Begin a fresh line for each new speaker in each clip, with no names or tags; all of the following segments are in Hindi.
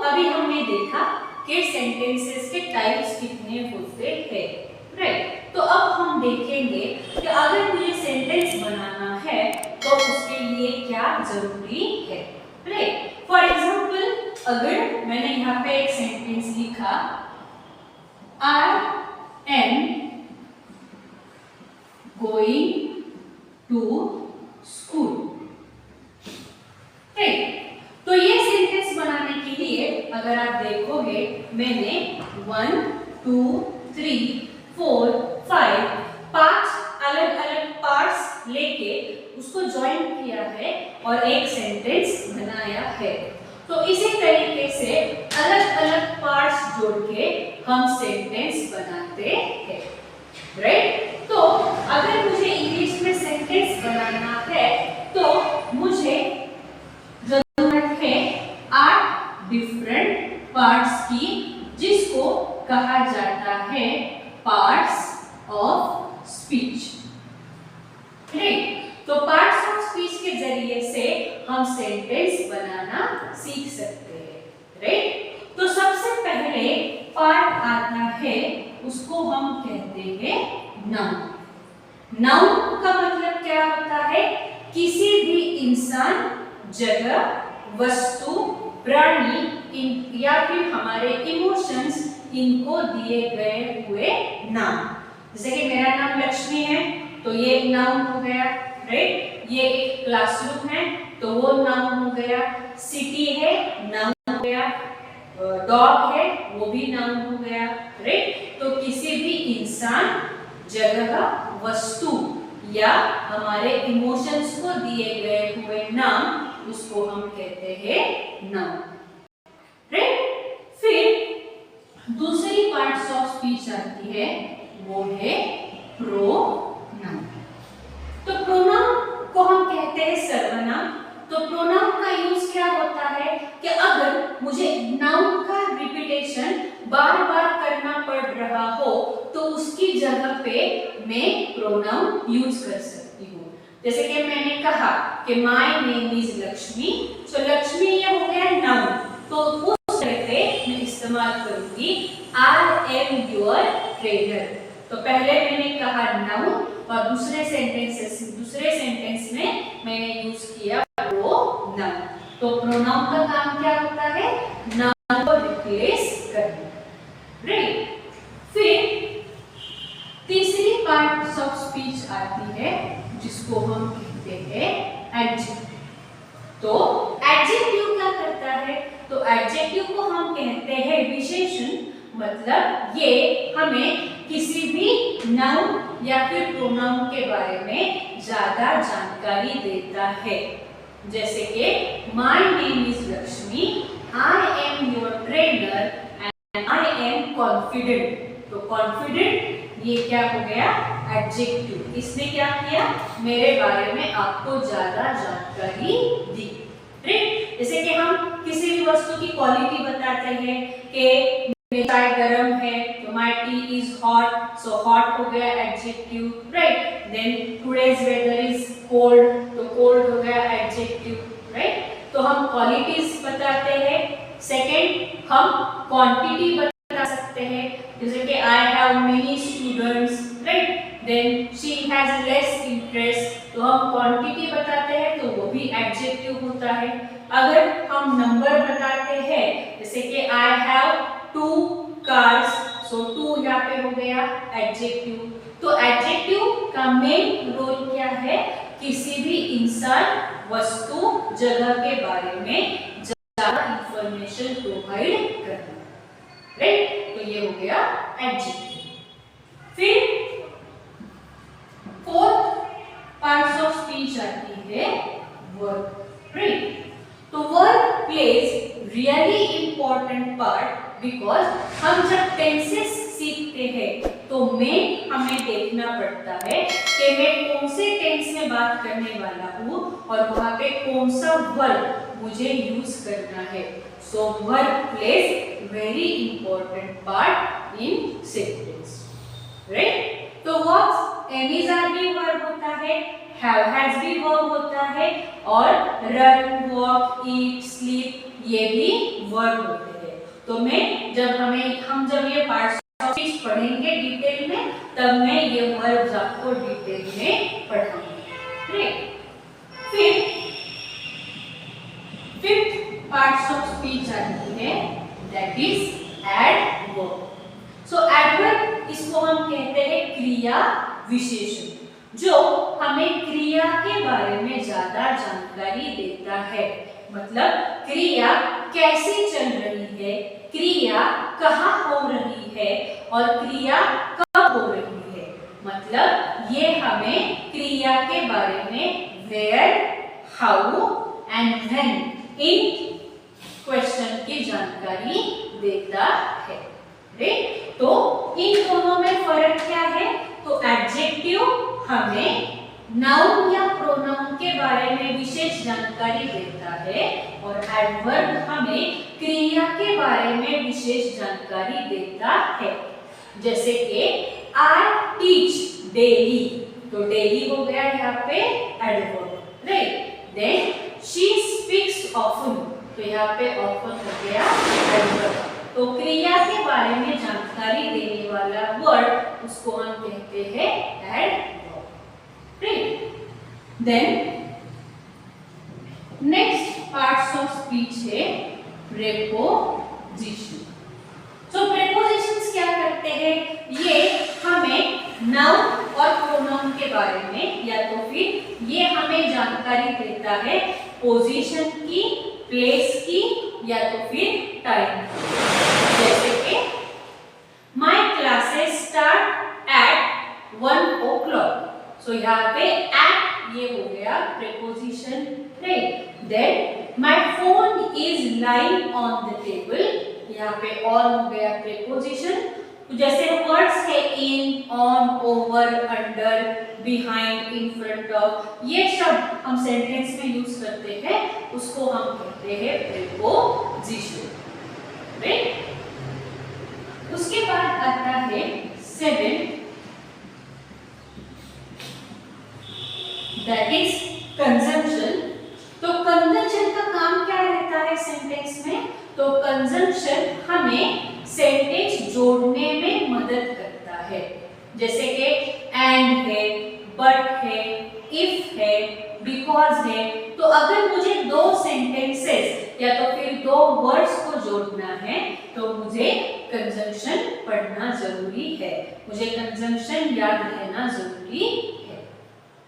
अभी हमने देखा कि सेंटेंसेस के टाइप्स कितने होते हैं, राइट। तो अब हम देखेंगे कि अगर मुझे सेंटेंस बनाना है तो उसके लिए क्या जरूरी है, राइट। फॉर एग्जाम्पल, अगर मैंने यहाँ पे एक सेंटेंस लिखा, I am going to school, right. तो ये सेंटेंस बनाने के लिए अगर आप देखोगे मैंने 1 2 3 4 5 पांच अलग अलग पार्ट्स लेके उसको ज्वाइन किया है और एक सेंटेंस बनाया है। तो इसी तरीके से अलग अलग पार्ट्स जोड़ के हम सेंटेंस बनाते हैं, राइट। तो अगर मुझे इंग्लिश में सेंटेंस बनाना है तो मुझे जरूरत है 8 डिफरेंट पार्ट्स की, जिसको कहा जाता है पार्ट्स ऑफ स्पीच, राइट। तो पार्ट्स ऑफ स्पीच के जरिए से हम सेंटेंस बनाना सीख सकते हैं, राइट। तो सबसे पहले पार्ट आता है, उसको हम कहते हैं नाउन। नाउन का मतलब क्या होता है? किसी भी इंसान, जगह, वस्तु, प्राणी या फिर हमारे इमोशंस, इनको दिए गए हुए नाम। जैसे कि मेरा नाम लक्ष्मी है तो ये नाउन हो गया, राइट। ये एक क्लासरूम है तो वो नाउन हो गया। सिटी है, नाउन हो गया। डॉग है, वो भी नाउन हो गया, राइट। तो किसी भी इंसान, जगह, वस्तु या हमारे इमोशंस को दिए गए हुए नाम, उसको हम कहते हैं नाउन, राइट। फिर दूसरी पार्ट्स ऑफ स्पीच आती है, वो है प्रोनाउन। तो प्रोनाउन को हम कहते हैं सर्वनाम। तो प्रोनाउन का यूज क्या होता है कि अगर मुझे नाउन का रिपीटेशन बार बार करना पड़ रहा हो तो उसकी जगह पे मैं प्रोनाउन यूज कर सकती हूँ। जैसे कि मैंने कहा कि माय नेम इज लक्ष्मी, तो लक्ष्मी ये हो गया नाउन, तो उस तरह पे मैं इस्तेमाल करूंगी आई एम योर ट्रेनर। तो पहले मैंने कहा नाउन और दूसरे सेंटेंस में मैंने यूज किया प्रोनाउन। तो प्रोनाउन का काम क्या होता है? नाउन को रिप्लेस करना, राइट। फिर तीसरी पार्ट ऑफ स्पीच आती है, जिसको हम कहते हैं एडजेक्टिव। तो एडजेक्टिव क्या करता है? तो एडजेक्टिव को हम कहते हैं विशेषण। मतलब ये हमें किसी भी नाउन या फिर प्रोनाउन के बारे में ज्यादा जानकारी देता है। जैसे कि my name is Lakshmi, I am your trainer and I am confident. तो कॉन्फिडेंट ये क्या हो गया? एडजेक्टिव। इसने क्या किया? मेरे बारे में आपको ज्यादा जानकारी दी, राइट। जैसे कि हम किसी भी वस्तु की क्वालिटी बताते हैं कि चाय गर्म है तो my tea is hot, so hot हो गया adjective, right. Then today's weather is cold, तो कोल्ड हो गया एडजेक्टिव, राइट। तो हम क्वालिटीज बताते हैं। सेकंड, हम क्वांटिटी बता सकते हैं, जैसे कि I have many students, right. Then she has less interest, तो हम क्वांटिटी बताते हैं तो वो भी एडजेक्टिव होता है। अगर हम नंबर बताते हैं, जैसे कि आई हैव 2 कार्स, सो 2 यहाँ पे हो गया एडजेक्टिव। तो एडजेक्टिव का मेन रोल क्या है? किसी भी इंसान, वस्तु, जगह के बारे में ज्यादा इंफॉर्मेशन प्रोवाइड करना, राइट। तो ये हो गया एडजेक्टिव। फिर फोर्थ पार्ट्स ऑफ स्पीच आती है वर्ब, राइट। तो verb plays really important part, because हम जब टेंसेस सीखते हैं तो हमें देखना पड़ता है कि मैं कौन से टेंस में बात करने वाला हूँ और वहां पे कौन सा वर्ब मुझे यूज करना है। So verb plays very important part in sentence, right. तो वॉट एम भी वर्ब होता है, हैव हैज भी वर्ब होता है, और रन, वॉक, ईट, स्लीप ये भी वर्ब होते हैं। तो हम जब ये पार्ट्स ऑफ स्पीच पढ़ेंगे डिटेल में, तब मैं ये वर्ब्स आपको डिटेल में पढ़ाऊंगी। Right. Fifth parts of speech आती है, that is adverb. So adverb, इसको हम कहते हैं क्रिया विशेषण, जो हमें क्रिया के बारे में ज्यादा जानकारी देता है। मतलब क्रिया कैसे चल रही है, क्रिया कहाँ हो रही है और क्रिया कब हो रही है। मतलब ये हमें क्रिया के बारे में where, how and when in question की जानकारी देता है। तो इन दोनों में फर्क क्या है? तो एडजेक्टिव हमें नाउन या प्रोनाउन के बारे में विशेष जानकारी देता है और एडवर्ब हमें क्रिया के बारे में विशेष जानकारी देता है। जैसे कि आई टीच डेली, तो डेली हो गया यहाँ पे adverb, right. Then she speaks often, तो यहाँ पे ऑफन हो गया एडवर्ब। तो क्रिया के बारे में जानकारी देने वाला वर्ड, उसको हम कहते हैं adverb, right. Then next parts of speech है प्रेपोजिशन। तो प्रेपोजिशंस क्या करते हैं? ये हमें नाउन और प्रोनाउन के बारे में, या तो फिर ये हमें जानकारी देता है पोजीशन की, प्लेस की, या तो फिर टाइम। जैसे कि my classes start at 1 o'clock, so यहाँ पे एट ये हो गया preposition, right. Then my phone is lying on the table, यहाँ पे ऑन हो गया प्रेपोजिशन। तो जैसे वर्ड्स है in, on, over, under, behind, in front of, ये शब्द हम सेंटेंस में यूज करते हैं, उसको हम कहते हैं प्रेपोजिशन, राइट। उसके बाद आता है 7, दैट इज कंजंक्शन। तो कंजंक्शन का काम क्या रहता है सेंटेंस में? तो कंजंक्शन हमें सेंटेंस जोड़ने में मदद करता है। जैसे कि एंड है, बट है, इफ है, बिकॉज है। तो अगर मुझे दो सेंटेंसेस या तो फिर दो वर्ड्स को जोड़ना है, तो मुझे कंजंक्शन पढ़ना जरूरी है, मुझे कंजंक्शन याद रहना जरूरी है,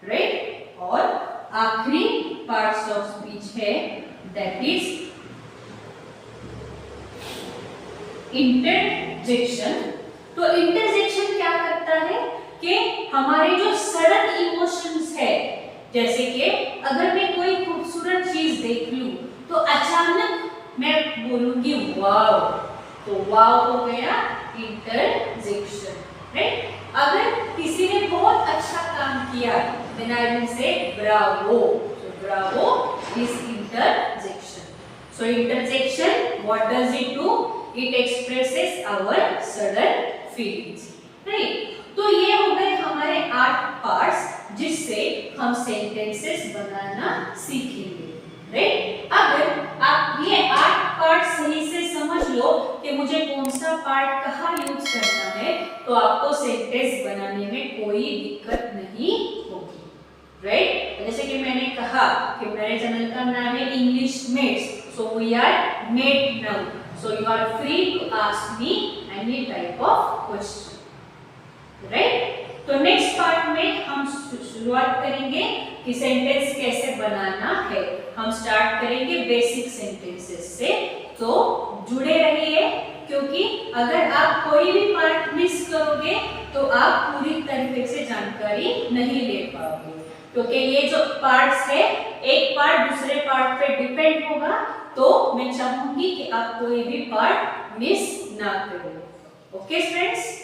राइट। और आखिरी पार्ट्स ऑफ स्पीच है, दैट इज इंटरजेक्शन। तो इंटरजेक्शन क्या करता है कि हमारे जो सडन इमोशंस है, जैसे कि अगर मैं कोई खूबसूरत चीज देख लूं तो अचानक मैं बोलूंगी वाव, तो वाव हो गया इंटरजेक्शन, राइट। अगर किसी ने बहुत अच्छा काम किया, then I will say bravo, so bravo is interjection. So interjection, what does it do? It expresses our sudden feelings, right? तो ये हो गए हमारे 8 पार्ट्स जिससे हम सेंटेंसेस बनाना सीखेंगे, राइट। अगर आप ये 8 पार्ट सही से समझ लो कि मुझे कौन सा पार्ट कहाँ यूज करना है, तो आपको सेंटेंस बनाने में कोई दिक्कत नहीं होगी, राइट। जैसे कि मैंने कहा कि मेरे चैनल का नाम है English mates, so we are mate now, so you are free to ask me any type of question, right. तो नेक्स्ट पार्ट में हम शुरुआत करेंगे कि सेंटेंस कैसे बनाना है। हम स्टार्ट करेंगे बेसिक सेंटेंसेस से, तो जुड़े रहिए, क्योंकि अगर आप कोई भी पार्ट मिस करोगे तो आप पूरी तरीके से जानकारी नहीं ले पाओगे, क्योंकि ये जो पार्ट्स है, एक पार्ट दूसरे पार्ट पे डिपेंड होगा। तो मैं चाहूंगी कि आप कोई भी पार्ट मिस ना करें। Okay friends.